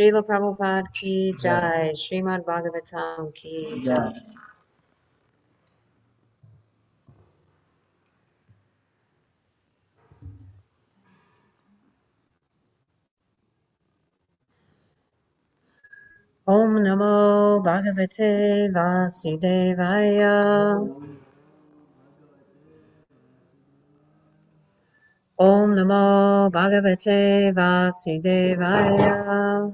Srila Prabhupada ki jai. Srimad Bhagavatam ki jai. Om Namo Bhagavate Vasudevaya. Om Namo Bhagavate Vasudevaya.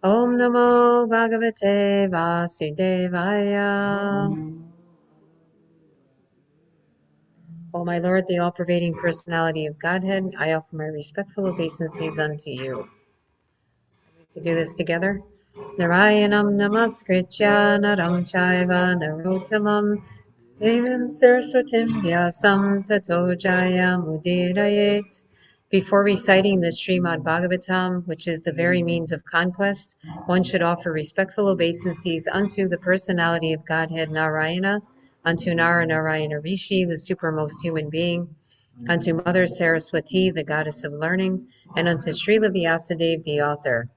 Om Namo Bhagavate Vasudevaya. O my Lord, the all-pervading personality of Godhead, I offer my respectful obeisances unto you. We do this together. Narayanam namaskritya naram chaiva narottamam devim saraswatim vyasam tato jayamudidayet. Before reciting the Srimad Bhagavatam, which is the very means of conquest, one should offer respectful obeisances unto the personality of Godhead Narayana, unto Narayana Rishi, the supermost human being, unto Mother Saraswati, the goddess of learning, and unto Srila Vyasadeva, the author.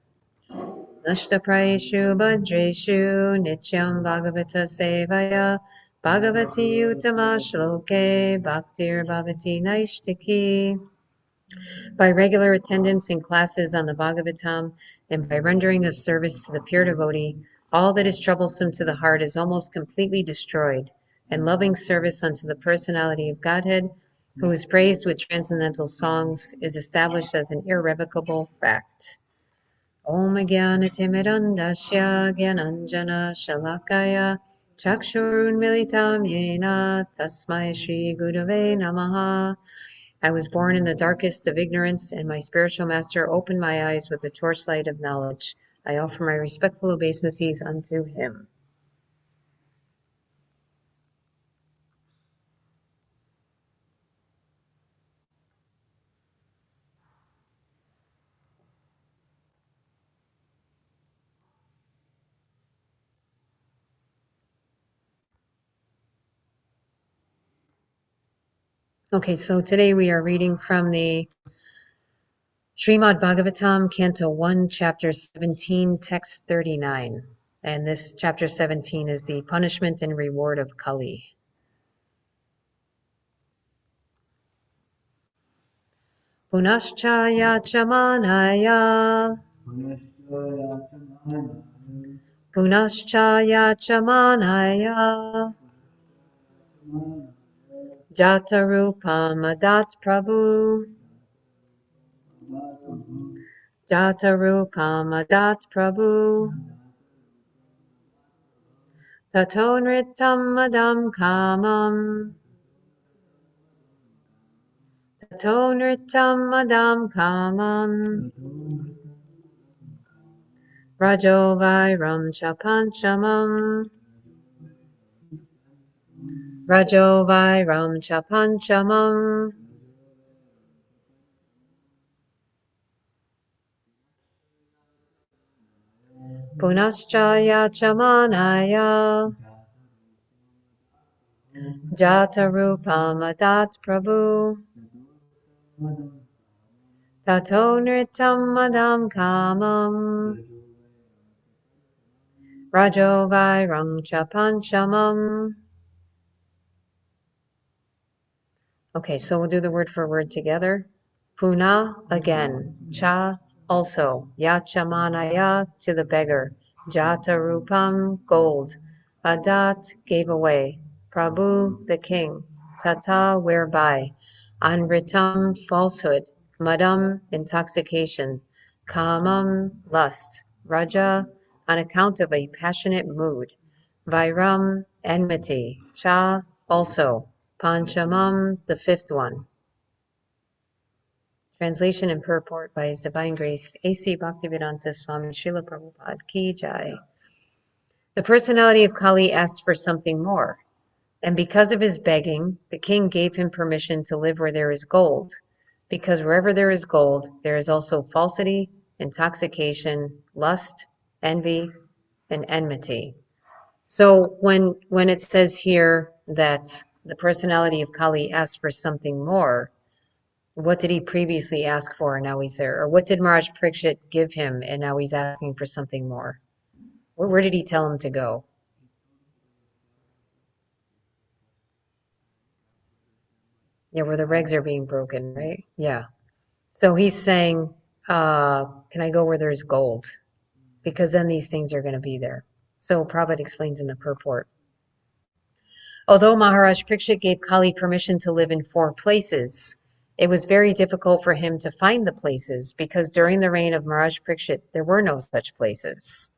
Nashtaprayeshu Bhadreshu Nityam Bhagavata Sevaya Bhagavati Uttama Shloke Bhaktir Bhavati Naishtiki. By regular attendance in classes on the Bhagavatam and by rendering of service to the pure devotee, all that is troublesome to the heart is almost completely destroyed, and loving service unto the personality of Godhead, who is praised with transcendental songs, is established as an irrevocable fact. Om Jnana-timirandasya Jnananjana Shalakaya Chakshurunmilitam Yena Tasmai Shri Gurave Namaha. I was born in the darkest of ignorance, and my spiritual master opened my eyes with the torchlight of knowledge. I offer my respectful obeisances unto him. Okay, so today we are reading from the Srimad Bhagavatam, Canto 1, Chapter 17, Text 39. And this Chapter 17 is the punishment and reward of Kali. Punascha yachamanaya. Punascha yachamanaya. Jatarupam adat prabhu. Jatarupam adat prabhu. Tato nritam madam kamam. Tato nritam madam kamam. Rajo vairam cha panchamam. Rajo vairam cha panchamam. Punascha yachamanaya. Jatarupam adat prabhu. Tato nritam madam kamam. Rajo vairam cha panchamam. Okay, so we'll do the word for word together. Puna, again. Cha, also. Yachamanaya, to the beggar. Jata rupam, gold. Adat, gave away. Prabhu, the king. Tata, whereby. Anritam, falsehood. Madam, intoxication. Kamam, lust. Raja, on account of a passionate mood. Vairam, enmity. Cha, also. Panchamam, the fifth one. Translation and purport by His Divine Grace, A.C. Bhaktivedanta Swami Srila Prabhupada Ki Jai. The personality of Kali asked for something more, and because of his begging, the king gave him permission to live where there is gold, because wherever there is gold, there is also falsity, intoxication, lust, envy, and enmity. So when it says here that the personality of Kali asked for something more, What did he previously ask for and now he's there? Or what did Maharaj Parikshit give him and now he's asking for something more? Where did he tell him to go? Yeah, where the regs are being broken, right? Yeah. So he's saying, can I go where there's gold? Because then these things are going to be there. So Prabhupada explains in the purport. Although Maharaj Parikshit gave Kali permission to live in 4 places, it was very difficult for him to find the places because during the reign of Maharaj Parikshit, there were no such places.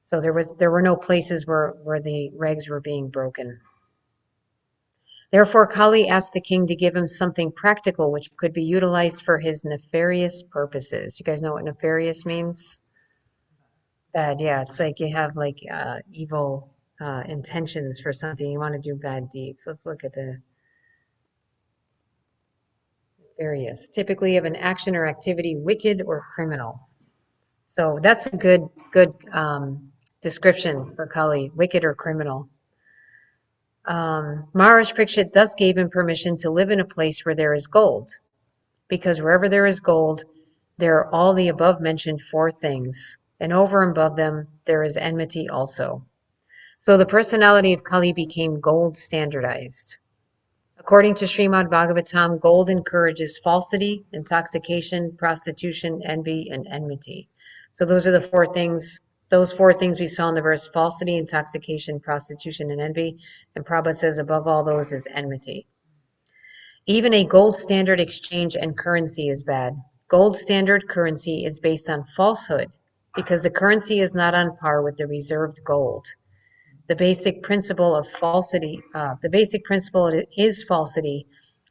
So there were no places where the regs were being broken. Therefore, Kali asked the king to give him something practical which could be utilized for his nefarious purposes. You guys know what nefarious means? Bad, yeah. It's like you have like evil intentions for something. You want to do bad deeds. Let's look at the nefarious. Typically of an action or activity, wicked or criminal. So that's a good description for Kali, wicked or criminal. Maharaj Parikshit thus gave him permission to live in a place where there is gold, because wherever there is gold, there are all the above mentioned 4 things, and over and above them, there is enmity also. So the personality of Kali became gold standardized. According to Srimad Bhagavatam, gold encourages falsity, intoxication, prostitution, envy, and enmity. So those are the 4 things. Those 4 things we saw in the verse: falsity, intoxication, prostitution, and envy. And Prabhupada says above all those is enmity. Even a gold standard exchange and currency is bad. Gold standard currency is based on falsehood because the currency is not on par with the reserved gold. The basic principle of falsity, the basic principle is falsity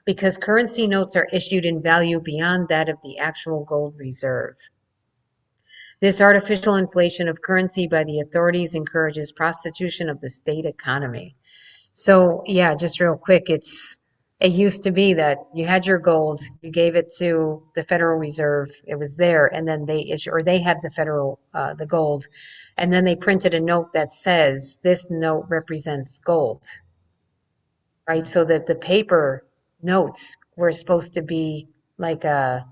because currency notes are issued in value beyond that of the actual gold reserve. This artificial inflation of currency by the authorities encourages prostitution of the state economy. So yeah, just real quick, it used to be that you had your gold, you gave it to the Federal Reserve, it was there, and then they had the gold, and then they printed a note that says this note represents gold, right? So that the paper notes were supposed to be like a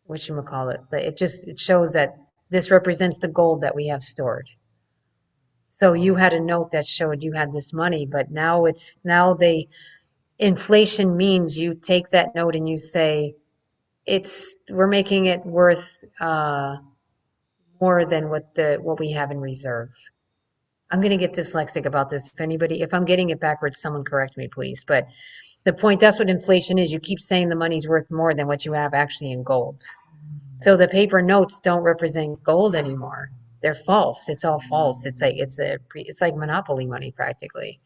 whatchamacallit, it shows that this represents the gold that we have stored. So you had a note that showed you had this money, but now inflation means you take that note and you say we're making it worth more than what we have in reserve. I'm going to get dyslexic about this. If I'm getting it backwards, someone correct me, please. But the point, that's what inflation is. You keep saying the money's worth more than what you have actually in gold. So the paper notes don't represent gold anymore. They're false. It's all false. It's like monopoly money practically.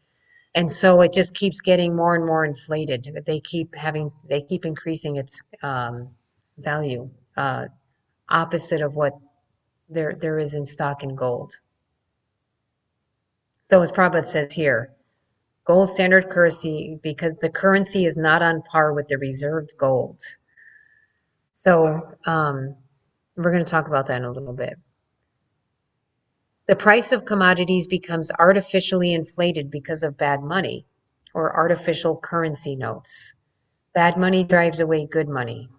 And so it just keeps getting more and more inflated. They keep increasing its value, opposite of what there is in stock in gold. So as Prabhupada says here, gold standard currency, because the currency is not on par with the reserved gold. So we're going to talk about that in a little bit. The price of commodities becomes artificially inflated because of bad money or artificial currency notes. Bad money drives away good money.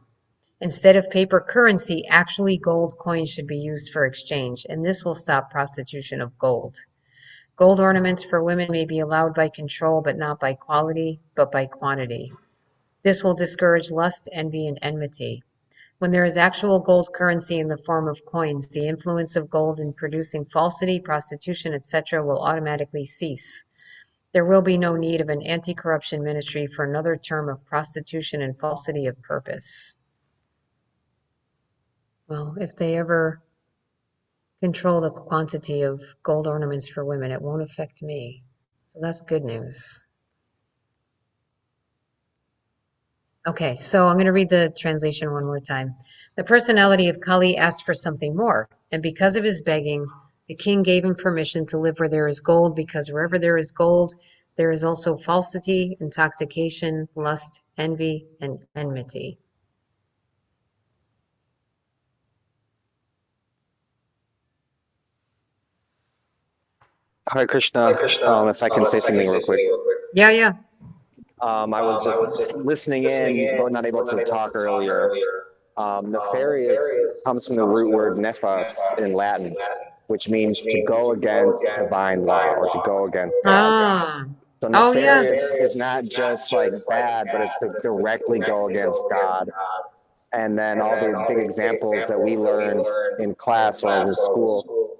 Instead of paper currency, actually gold coins should be used for exchange, and this will stop prostitution of gold. Gold ornaments for women may be allowed by control, but not by quality, but by quantity. This will discourage lust, envy, and enmity. When there is actual gold currency in the form of coins, the influence of gold in producing falsity, prostitution, etc. will automatically cease. There will be no need of an anti-corruption ministry for another term of prostitution and falsity of purpose. Well, if they ever control the quantity of gold ornaments for women, it won't affect me. So that's good news. Okay, so I'm going to read the translation one more time. The personality of Kali asked for something more, and because of his begging, the king gave him permission to live where there is gold, because wherever there is gold, there is also falsity, intoxication, lust, envy, and enmity. Hare Krishna. If I can say something real quick. Yeah. I was just listening in, but not able to talk earlier. Nefarious comes from the root word nefas in Latin, which means to go against divine law or to go against God. Ah. So Oh yeah. nefarious is not just like bad, but it's to directly go against God. And then all the big examples that we learned in class when I was in school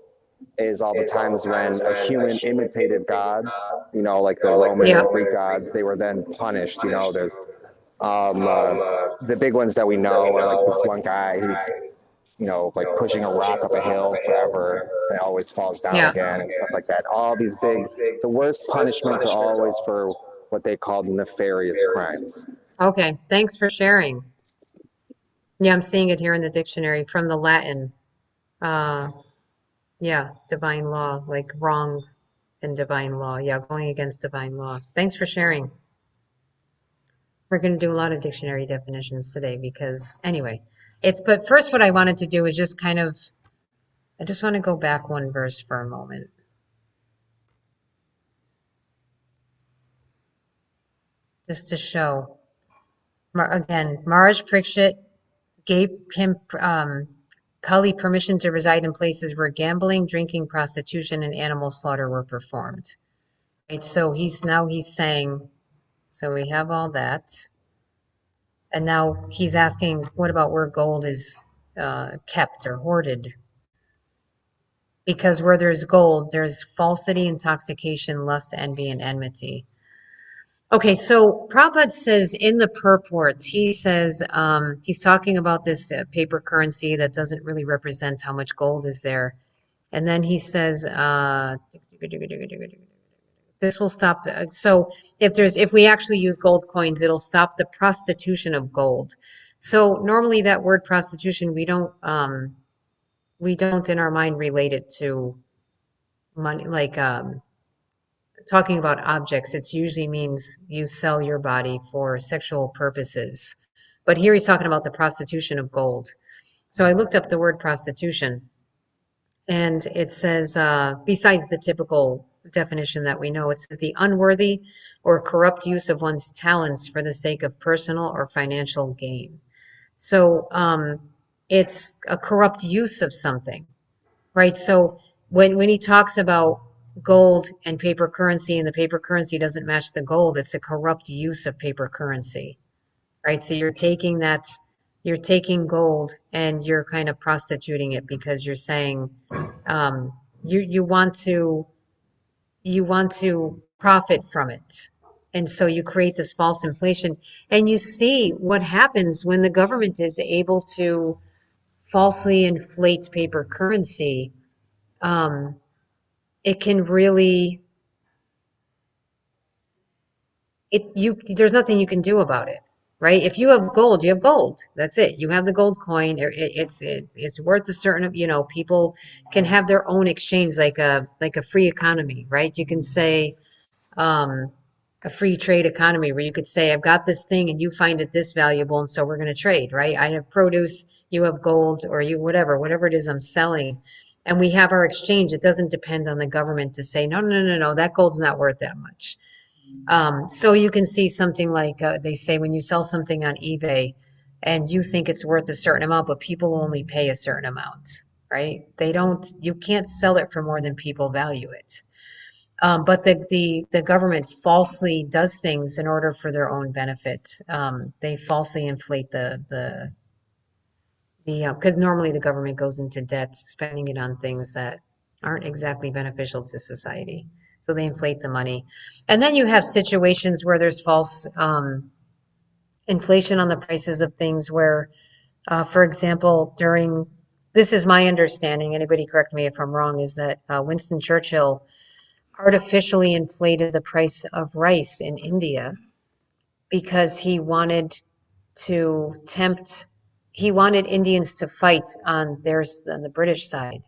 is all the times when a human imitated gods, like the Roman Yep. and Greek gods, they were then punished. There's the big ones that we know are like this one guy, he's, like pushing a rock up a hill forever and it always falls down Yeah. again and stuff like that. All these the worst punishments are always for what they call nefarious crimes. Okay. Thanks for sharing. Yeah, I'm seeing it here in the dictionary from the Latin. Uh, yeah, divine law, like wrong in divine law. Yeah, going against divine law. Thanks for sharing. We're going to do a lot of dictionary definitions today because anyway, but first what I wanted to do is just I just want to go back one verse for a moment just to show. Again, Maharaj Parikshit gave him Kali permission to reside in places where gambling, drinking, prostitution, and animal slaughter were performed. Right, so he's saying, so we have all that, and now he's asking, what about where gold is kept or hoarded? Because where there's gold, there's falsity, intoxication, lust, envy, and enmity. Okay, so Prabhupada says in the purports, he says he's talking about this paper currency that doesn't really represent how much gold is there. And then he says, this will stop. So if we actually use gold coins, it'll stop the prostitution of gold. So normally that word prostitution, we don't in our mind relate it to money, like talking about objects. It usually means you sell your body for sexual purposes. But here he's talking about the prostitution of gold. So I looked up the word prostitution, and it says, besides the typical definition that we know, it says the unworthy or corrupt use of one's talents for the sake of personal or financial gain. So it's a corrupt use of something, right? So when he talks about gold and paper currency, and the paper currency doesn't match the gold, it's a corrupt use of paper currency, right? So you're taking gold and you're kind of prostituting it because you're saying um, you want to profit from it. And so you create this false inflation. And you see what happens when the government is able to falsely inflate paper currency. Um, it can really there's nothing you can do about it, right? If you have gold, you have gold. That's it. You have the gold coin. It's worth a certain, people can have their own exchange, like a free economy, right? You can say um, a free trade economy where you could say, I've got this thing and you find it this valuable, and so we're going to trade, right? I have produce, you have gold, or you whatever it is I'm selling, and we have our exchange. It doesn't depend on the government to say, no, no, no, no, that gold's not worth that much. So you can see something like they say when you sell something on eBay and you think it's worth a certain amount, but people only pay a certain amount, right? You can't sell it for more than people value it. But the government falsely does things in order for their own benefit. They falsely inflate the because normally the government goes into debt, spending it on things that aren't exactly beneficial to society. So they inflate the money. And then you have situations where there's false inflation on the prices of things where, for example, this is my understanding, anybody correct me if I'm wrong, is that Winston Churchill artificially inflated the price of rice in India because to tempt, he wanted Indians to fight on the British side.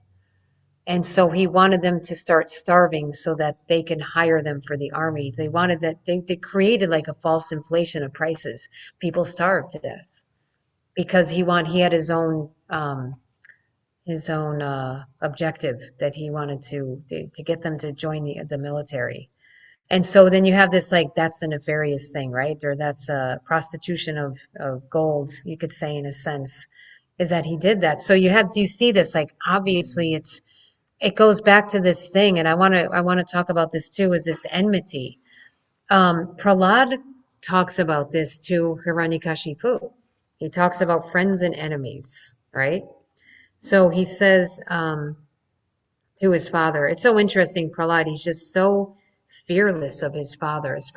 And so he wanted them to start starving so that they can hire them for the army. They wanted they created like a false inflation of prices. People starved to death because he had his own objective that he wanted to get them to join the military. And so then you have this like, that's a nefarious thing, right? Or that's a prostitution of gold, you could say, in a sense, is that he did that. So do you see this? Like, obviously it goes back to this thing. And I want to talk about this too, is this enmity. Prahlad talks about this to Hiranyakashipu. He talks about friends and enemies, right? So he says, to his father. It's so interesting, Prahlad. He's just so fearless of his father. His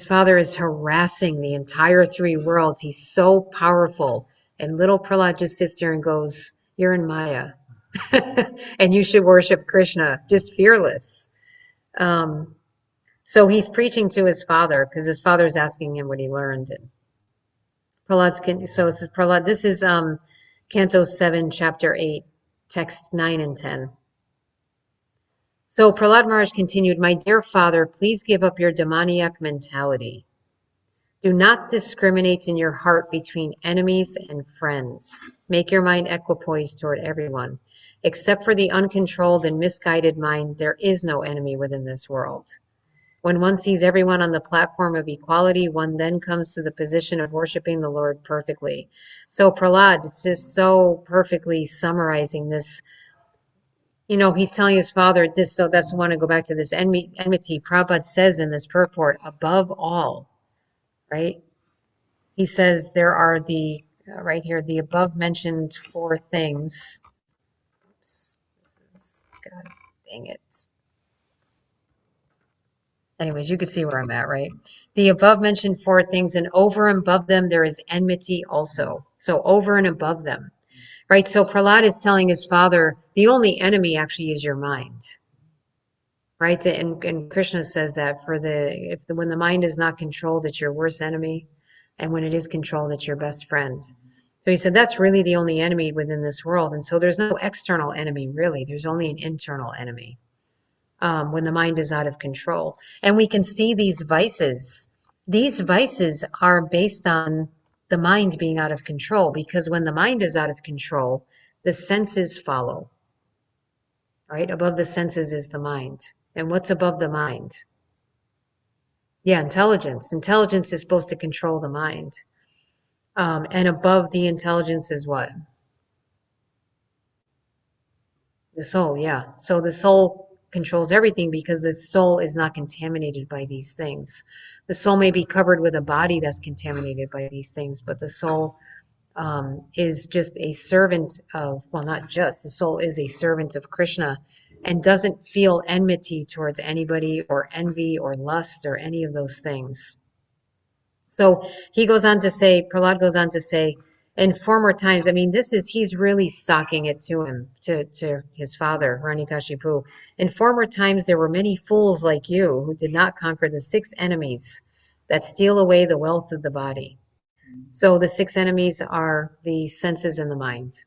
father is harassing the entire three worlds. He's so powerful. And little Prahlad just sits there and goes, "You're in Maya." And you should worship Krishna. Just fearless. Um, so he's preaching to his father because his father's asking him what he learned. And so this is Prahlad. This is Canto 7, Chapter 8, text 9 and 10. So Prahlad Maharaj continued, "My dear father, please give up your demoniac mentality. Do not discriminate in your heart between enemies and friends. Make your mind equipoise toward everyone. Except for the uncontrolled and misguided mind, there is no enemy within this world. When one sees everyone on the platform of equality, one then comes to the position of worshiping the Lord perfectly." So Prahlad is just so perfectly summarizing this. He's telling his father this, so that's want to go back to this enmity. Prabhupada says in this purport, above all, right? He says there are right here, the above mentioned four things. Oops, God dang it. Anyways, you can see where I'm at, right? The above mentioned four things, and over and above them, there is enmity also. So over and above them, right? So Prahlad is telling his father, the only enemy actually is your mind. Right? And Krishna says that when the mind is not controlled, it's your worst enemy. And when it is controlled, it's your best friend. So he said that's really the only enemy within this world. And so there's no external enemy, really. There's only an internal enemy when the mind is out of control. And we can see these vices. These vices are based on the mind being out of control, because when the mind is out of control, the senses follow. Right? Above the senses is the mind. And what's above the mind? Yeah, intelligence. Intelligence is supposed to control the mind. And above the intelligence is what? The soul, yeah. So the soul controls everything because the soul is not contaminated by these things. The soul may be covered with a body that's contaminated by these things, but the soul is just a servant of, well, not just, the soul is a servant of Krishna and doesn't feel enmity towards anybody or envy or lust or any of those things. So Prahlad goes on to say, in former times, I mean, he's really socking it to him, to his father, Hiranyakashipu. In former times, there were many fools like you who did not conquer the six enemies that steal away the wealth of the body. So the six enemies are the senses and the mind,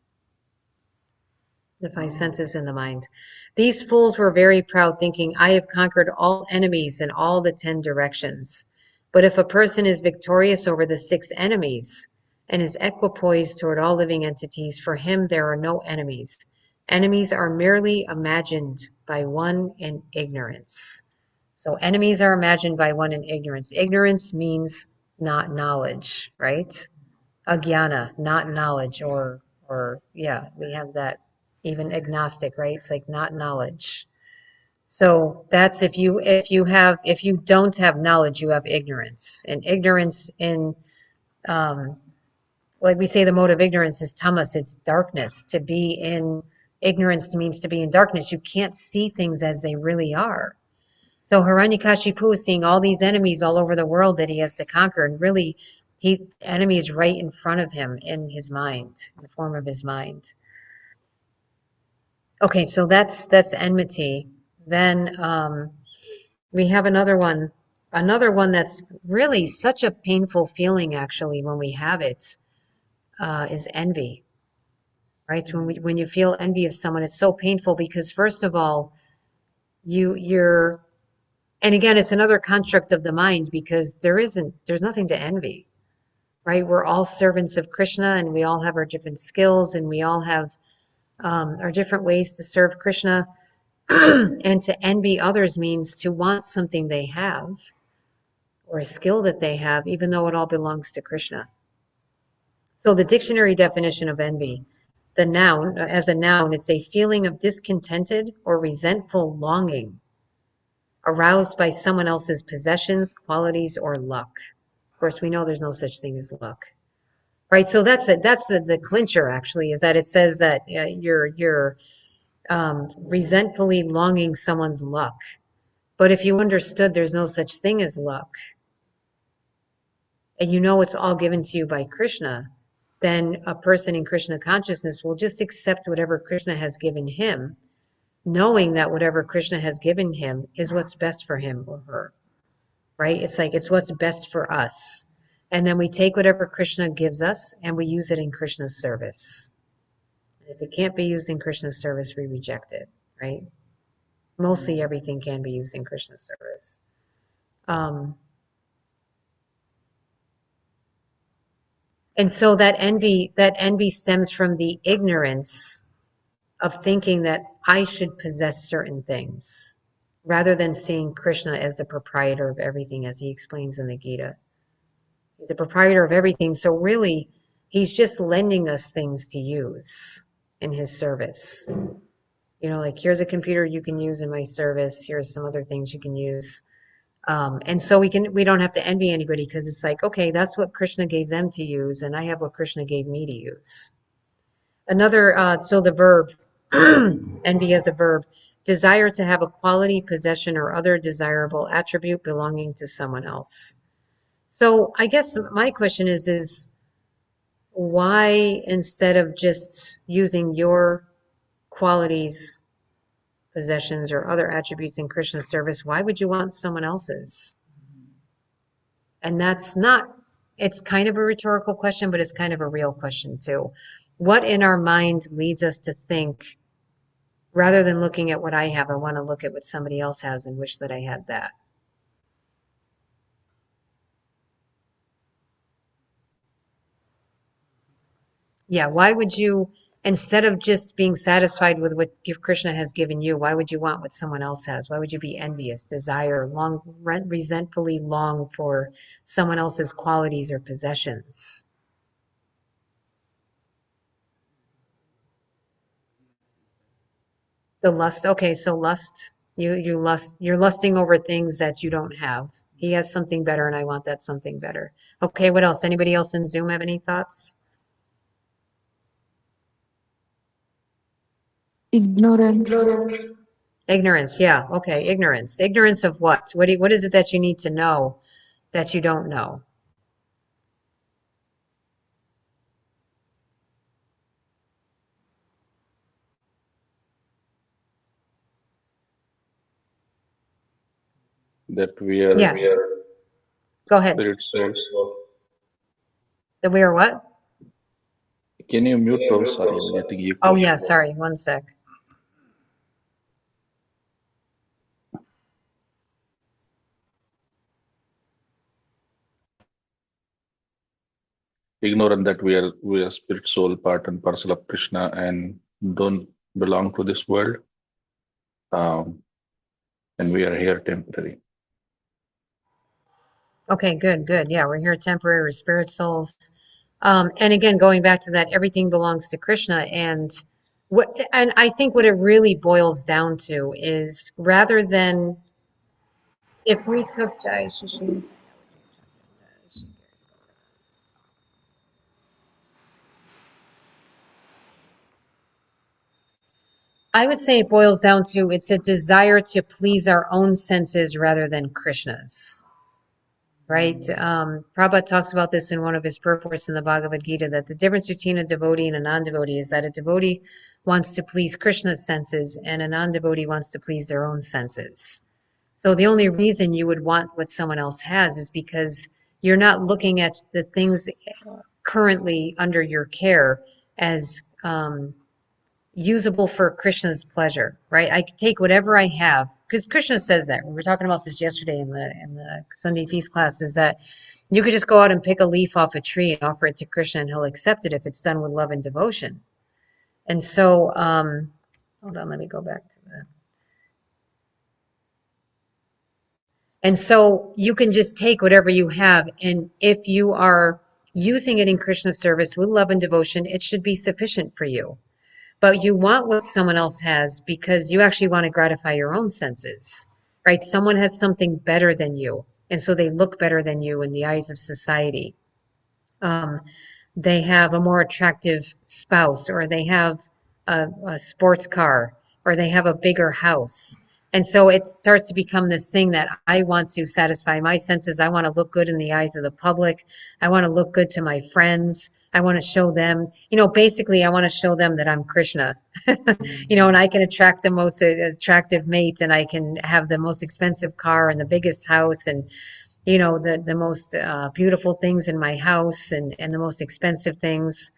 the five senses in the mind. These fools were very proud, thinking, I have conquered all enemies in all the 10 directions. But if a person is victorious over the six enemies and is equipoised toward all living entities, for him there are no enemies. Enemies are merely imagined by one in ignorance. So enemies are imagined by one in ignorance. Ignorance means not knowledge, right? Agyana, not knowledge, or yeah, we have that. Even agnostic, right? It's like not knowledge. So that's if you don't have knowledge, you have ignorance. And ignorance um, like we say, the mode of ignorance is tamas, it's darkness. To be in ignorance means to be in darkness. You can't see things as they really are. So Hiranyakashipu is seeing all these enemies all over the world that he has to conquer, and really, the enemy is right in front of him in his mind, in the form of his mind. Okay, so that's enmity. Then we have another one that's really such a painful feeling actually when we have it, is envy, right? When you feel envy of someone, it's so painful because first of all, you're and again, it's another construct of the mind because there's nothing to envy, right? We're all servants of Krishna and we all have our different skills and we all have our different ways to serve Krishna. And to envy others means to want something they have or a skill that they have, even though it all belongs to Krishna. So the dictionary definition of envy, the noun, as a noun, it's a feeling of discontented or resentful longing aroused by someone else's possessions, qualities, or luck. Of course, we know there's no such thing as luck. Right, so that's it. That's the clincher, actually, is that it says that you're resentfully longing someone's luck. But if you understood there's no such thing as luck, and you know it's all given to you by Krishna, then a person in Krishna consciousness will just accept whatever Krishna has given him, knowing that whatever Krishna has given him is what's best for him or her, right? It's like it's what's best for us. And then we take whatever Krishna gives us and we use it in Krishna's service. If it can't be used in Krishna's service, we reject it, right? Mostly everything can be used in Krishna's service. And so that envy stems from the ignorance of thinking that I should possess certain things, rather than seeing Krishna as the proprietor of everything, as he explains in the Gita. He's the proprietor of everything. So really, he's just lending us things to use in his service. You know, like here's a computer you can use in my service. Here's some other things you can use. And so we don't have to envy anybody because it's like, okay, that's what Krishna gave them to use, and I have what Krishna gave me to use. Another, so the verb, envy as a verb, desire to have a quality, possession, or other desirable attribute belonging to someone else. So I guess my question is why instead of just using your qualities, possessions, or other attributes in Krishna's service, why would you want someone else's? And that's not, it's kind of a rhetorical question, but it's kind of a real question too. What in our mind leads us to think, rather than looking at what I have, I want to look at what somebody else has and wish that I had that? Yeah, why would you, instead of just being satisfied with what Krishna has given you, why would you want what someone else has? Why would you be envious, desire, resentfully long for someone else's qualities or possessions? The lust, okay, so lust, you're lusting over things that you don't have. He has something better and I want that something better. Okay, what else? Anybody else in Zoom have any thoughts? Ignorance. Ignorance, yeah, okay, ignorance. Ignorance of what? What is it that you need to know that you don't know? That we are Yeah, go ahead. spirit souls. That we are what? Can you mute, Prabhu? Sorry, I'm getting echo. Oh yeah, sorry, one sec. Ignorant that we are spirit soul, part and parcel of Krishna, and don't belong to this world. And we are here temporary. Okay, good. Yeah, we're here temporary, we're spirit souls. And again, going back to that, everything belongs to Krishna. And I think what it really boils down to is rather than if we took Jai Shishi, I would say it boils down to it's a desire to please our own senses rather than Krishna's. Right? Prabhupada talks about this in one of his purports in the Bhagavad Gita, that the difference between a devotee and a non-devotee is that a devotee wants to please Krishna's senses and a non-devotee wants to please their own senses. So the only reason you would want what someone else has is because you're not looking at the things currently under your care as usable for Krishna's pleasure, right? I can take whatever I have, because Krishna says that. We were talking about this yesterday in the Sunday feast class, is that you could just go out and pick a leaf off a tree and offer it to Krishna and he'll accept it if it's done with love and devotion. And so, hold on, let me go back to that. And so you can just take whatever you have, and if you are using it in Krishna service with love and devotion, it should be sufficient for you. But you want what someone else has because you actually want to gratify your own senses, right? Someone has something better than you, and so they look better than you in the eyes of society. Um, they have a more attractive spouse, or they have a sports car, or they have a bigger house. And so it starts to become this thing that I want to satisfy my senses. I want to look good in the eyes of the public. I want to look good to my friends. I want to show them, basically, I want to show them that I'm Krishna, and I can attract the most attractive mate, and I can have the most expensive car and the biggest house, and the most beautiful things in my house, and the most expensive things,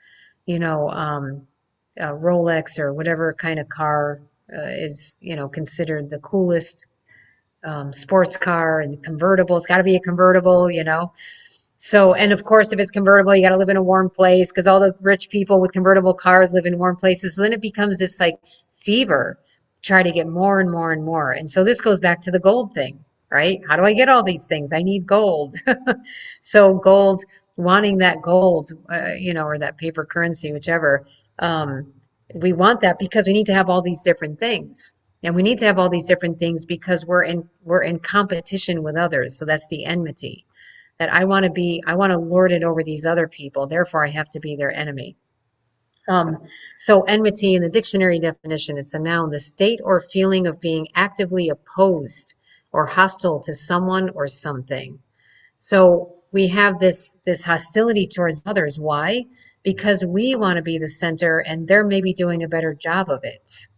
Rolex or whatever kind of car is considered the coolest, sports car, and convertible. It's got to be a convertible. So, and of course, if it's convertible, you got to live in a warm place, because all the rich people with convertible cars live in warm places. So then it becomes this like fever, try to get more and more and more. And so this goes back to the gold thing, right? How do I get all these things? I need gold. So gold, wanting that gold, or that paper currency, whichever. We want that because we need to have all these different things. And we need to have all these different things because we're in competition with others. So that's the enmity, that I want to lord it over these other people. Therefore, I have to be their enemy. So enmity, in the dictionary definition, it's a noun, the state or feeling of being actively opposed or hostile to someone or something. So we have this hostility towards others. Why? Because we want to be the center, and they're maybe doing a better job of it.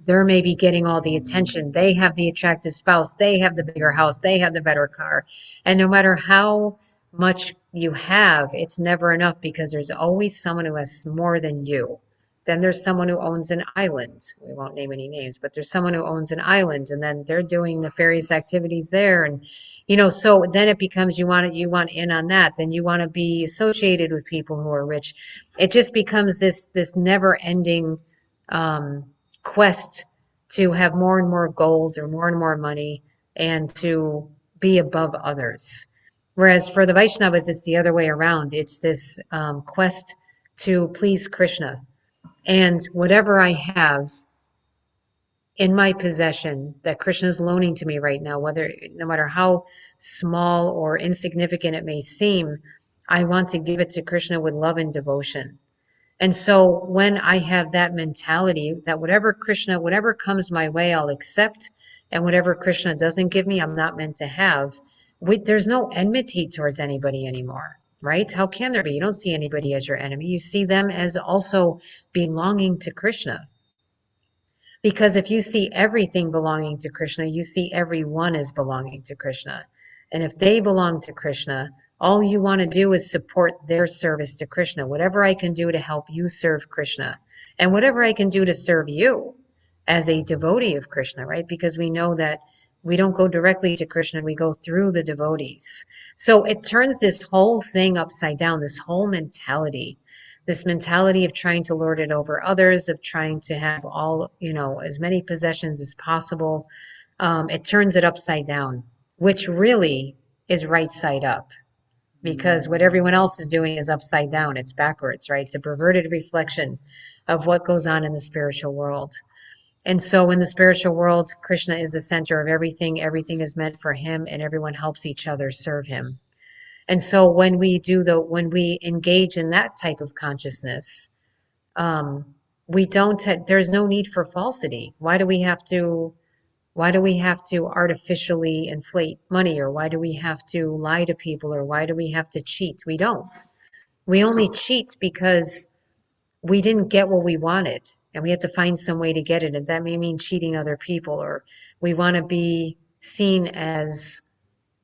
They're maybe getting all the attention. They have the attractive spouse. They have the bigger house. They have the better car. And no matter how much you have, it's never enough, because there's always someone who has more than you. Then there's someone who owns an island. We won't name any names, but there's someone who owns an island, and then they're doing nefarious activities there. And, so then it becomes you want in on that. Then you want to be associated with people who are rich. It just becomes this never ending, quest to have more and more gold or more and more money, and to be above others. Whereas for the Vaishnavas, it's the other way around. It's this quest to please Krishna. And whatever I have in my possession that Krishna is loaning to me right now, no matter how small or insignificant it may seem, I want to give it to Krishna with love and devotion. And so when I have that mentality that whatever comes my way, I'll accept, and whatever Krishna doesn't give me, I'm not meant to have, there's no enmity towards anybody anymore, right? How can there be? You don't see anybody as your enemy. You see them as also belonging to Krishna. Because if you see everything belonging to Krishna, you see everyone as belonging to Krishna. And if they belong to Krishna, all you want to do is support their service to Krishna. Whatever I can do to help you serve Krishna, and whatever I can do to serve you as a devotee of Krishna, right? Because we know that we don't go directly to Krishna, we go through the devotees. So it turns this whole thing upside down, this whole mentality, of trying to lord it over others, of trying to have all, as many possessions as possible. It turns it upside down, which really is right side up, because what everyone else is doing is upside down. It's backwards, right? It's a perverted reflection of what goes on in the spiritual world. And so in the spiritual world, Krishna is the center of everything. Everything is meant for him, and everyone helps each other serve him. And so when we engage in that type of consciousness, there's no need for falsity. Why do we have to artificially inflate money? Or why do we have to lie to people? Or why do we have to cheat? We don't. We only cheat because we didn't get what we wanted, and we had to find some way to get it. And that may mean cheating other people, or we want to be seen as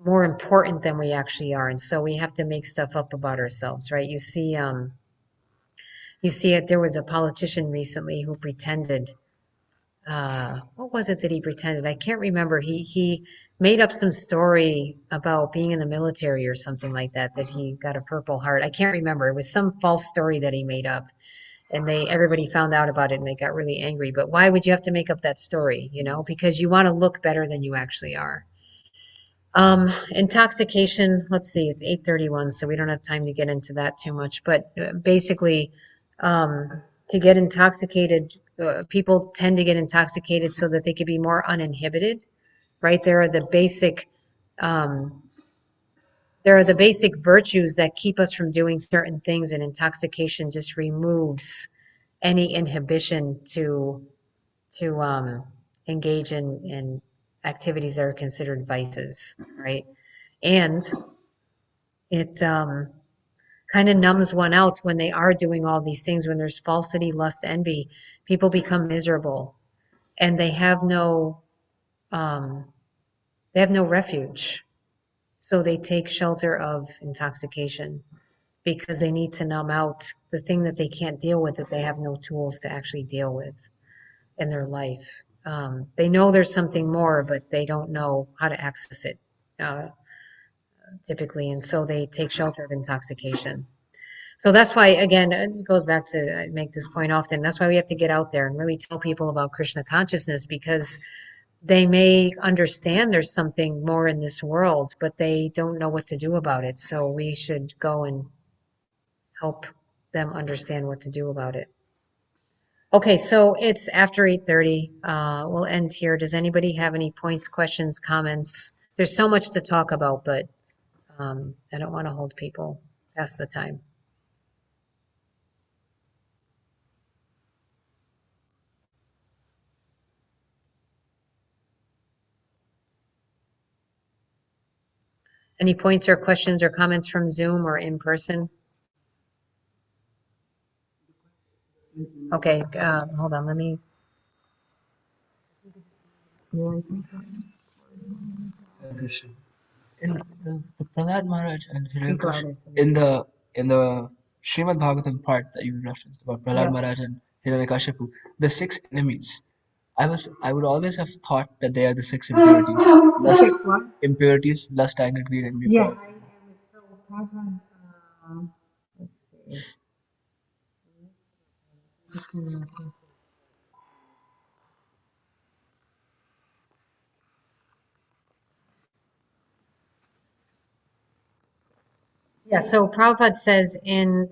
more important than we actually are. And so we have to make stuff up about ourselves, right? You see it. There was a politician recently who pretended, what was it that he pretended? I can't remember. He made up some story about being in the military or something like that, that he got a Purple Heart. I can't remember. It was some false story that he made up. And everybody found out about it, and they got really angry. But why would you have to make up that story? Because you want to look better than you actually are. Intoxication, let's see, it's 8:31, so we don't have time to get into that too much. But basically, to get intoxicated, people tend to get intoxicated so that they could be more uninhibited, right? Um, there are the basic virtues that keep us from doing certain things, and intoxication just removes any inhibition to engage in activities that are considered vices, right? And it kind of numbs one out when they are doing all these things. When there's falsity, lust, envy, people become miserable, and um, they have no refuge. So they take shelter of intoxication because they need to numb out the thing that they can't deal with, that they have no tools to actually deal with in their life. They know there's something more, but they don't know how to access it uh, typically, and so they take shelter of intoxication. So that's why, again, it goes back to, I make this point often, that's why we have to get out there and really tell people about Krishna consciousness, because they may understand there's something more in this world, but they don't know what to do about it. So we should go and help them understand what to do about it. Okay, so it's after 8:30. We'll end here. Does anybody have any points, questions, comments? There's so much to talk about, but I don't want to hold people past the time. Any points or questions or comments from Zoom or in person? Okay, hold on, let me. Krishna. In the Prahlad Maharaj and Speak Hiranyaksha, louder. in the Srimad Bhagavatam part that you referenced about Prahlad Yep. Maharaj and Hiranyakashipu, the six enemies. I would always have thought that they are the six impurities. Lust, Six what? impurities, lust, anger, greed, envy, Yeah, pride. I was so Prabhupada, let's see. It's in the- Yeah, so Prabhupada says in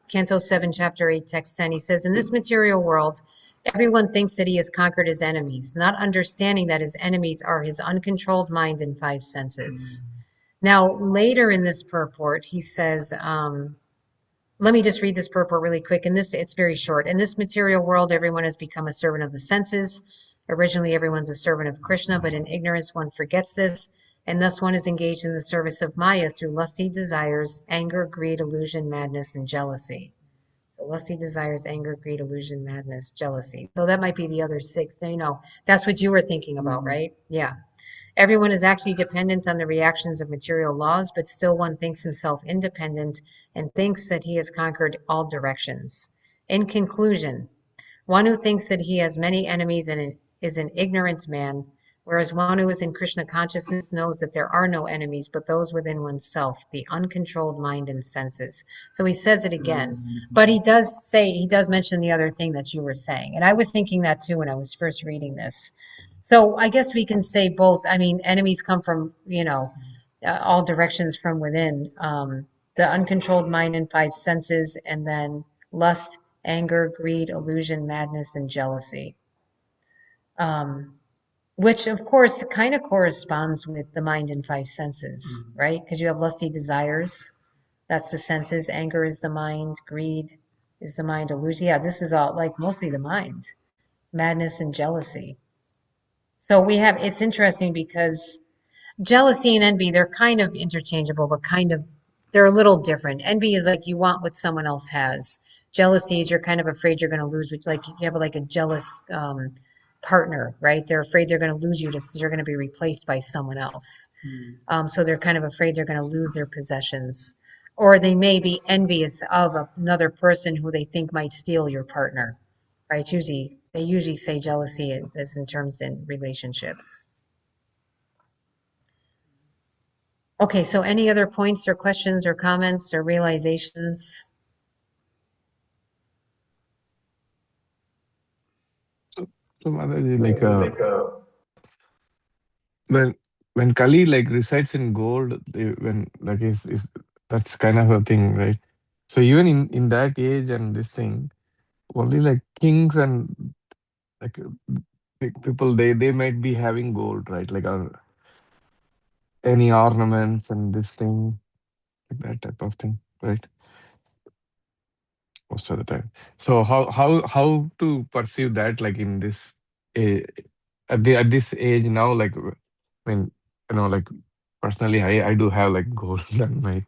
Canto 7, Chapter 8, Text 10, he says, in this material world, everyone thinks that he has conquered his enemies, not understanding that his enemies are his uncontrolled mind and five senses. Now, later in this purport, he says, let me just read this purport really quick. And this, it's very short. In this material world, everyone has become a servant of the senses. Originally, everyone's a servant of Krishna, but in ignorance, one forgets this. And thus, one is engaged in the service of Maya through lusty desires, anger, greed, illusion, madness, and jealousy. So, lusty desires, anger, greed, illusion, madness, jealousy. So, that might be the other six. That's what you were thinking about, right? Yeah. Everyone is actually dependent on the reactions of material laws, but still one thinks himself independent and thinks that he has conquered all directions. In conclusion, one who thinks that he has many enemies and is an ignorant man, whereas one who is in Krishna consciousness knows that there are no enemies but those within oneself, the uncontrolled mind and senses. So he says it again. But he does mention the other thing that you were saying. And I was thinking that too when I was first reading this. So I guess we can say both. I mean, enemies come from, all directions from within. The uncontrolled mind and five senses, and then lust, anger, greed, illusion, madness, and jealousy. Which of course kind of corresponds with the mind and five senses, right? Because you have lusty desires, that's the senses. Anger is the mind, greed is the mind, illusion. Yeah, this is all like mostly the mind, madness and jealousy. So it's interesting because jealousy and envy, they're kind of interchangeable, but they're a little different. Envy is like you want what someone else has. Jealousy is you're kind of afraid you're going to lose, which like you have like a jealous partner, right? They're afraid they're going to lose you, you're going to be replaced by someone else. So they're kind of afraid they're going to lose their possessions. Or they may be envious of another person who they think might steal your partner, right? They usually say jealousy is in terms in relationships. Okay, so any other points or questions or comments or realizations? So Mataji, like when when Kali like resides in gold, when like is that's kind of a thing, right? So even in that age and this thing, only like kings and like big people, they might be having gold, right? Like any ornaments and this thing, like that type of thing, right? Most of the time. So how to perceive that like in this uh, at this age now, like when like personally I do have like gold and my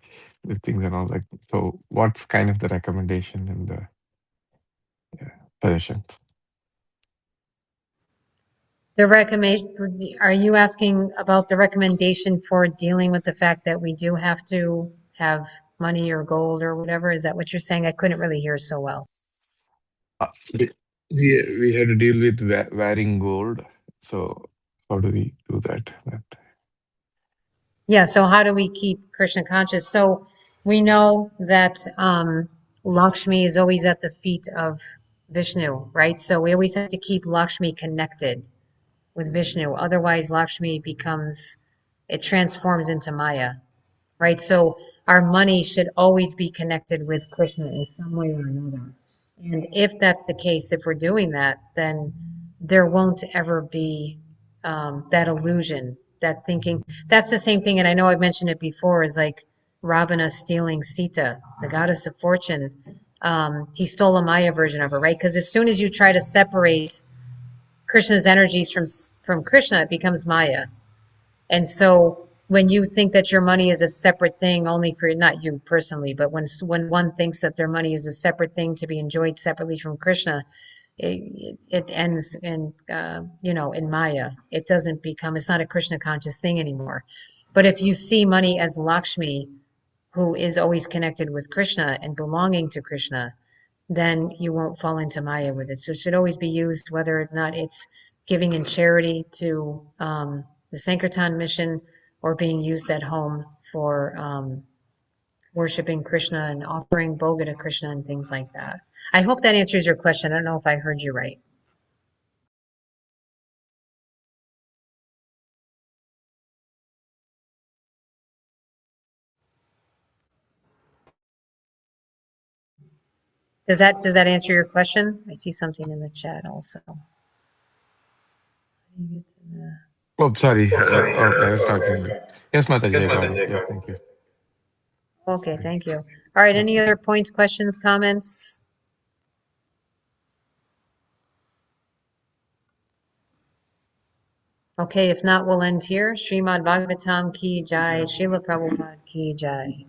things and all, like, so what's kind of the recommendation and the suggestions? The recommendation, are you asking about the recommendation for dealing with the fact that we do have to have money or gold or whatever? Is that what you're saying? I couldn't really hear so well. We we had to deal with wearing gold, so how do we do that? Yeah, so how do we keep Krishna conscious? So we know that Lakshmi is always at the feet of Vishnu, right? So we always have to keep Lakshmi connected with Vishnu. Otherwise, Lakshmi it transforms into Maya, right? So our money should always be connected with Krishna in some way or another. And if that's the case, if we're doing that, then there won't ever be that illusion, that thinking. That's the same thing, and I know I've mentioned it before, is like Ravana stealing Sita, the goddess of fortune. He stole a Maya version of her, right? Because as soon as you try to separate Krishna's energies from Krishna, it becomes Maya. And so when you think that your money is a separate thing only for not you personally, but when one thinks that their money is a separate thing to be enjoyed separately from Krishna, it ends in in Maya. It doesn't become, it's not a Krishna conscious thing anymore. But if you see money as Lakshmi, who is always connected with Krishna and belonging to Krishna, then you won't fall into Maya with it. So it should always be used, whether or not it's giving in charity to the Sankirtan mission or being used at home for worshiping Krishna and offering bhoga to Krishna and things like that. I hope that answers your question. I don't know if I heard you right. Does that answer your question? I see something in the chat also. Oh, sorry. Okay, I was talking. Yes, Mataji, I got it. Yeah, thank you. Okay, Thanks. thank you. All right, Yeah. any other points, questions, comments? Okay, if not, we'll end here. Srimad Bhagavatam ki jai, Srila Prabhupada ki jai.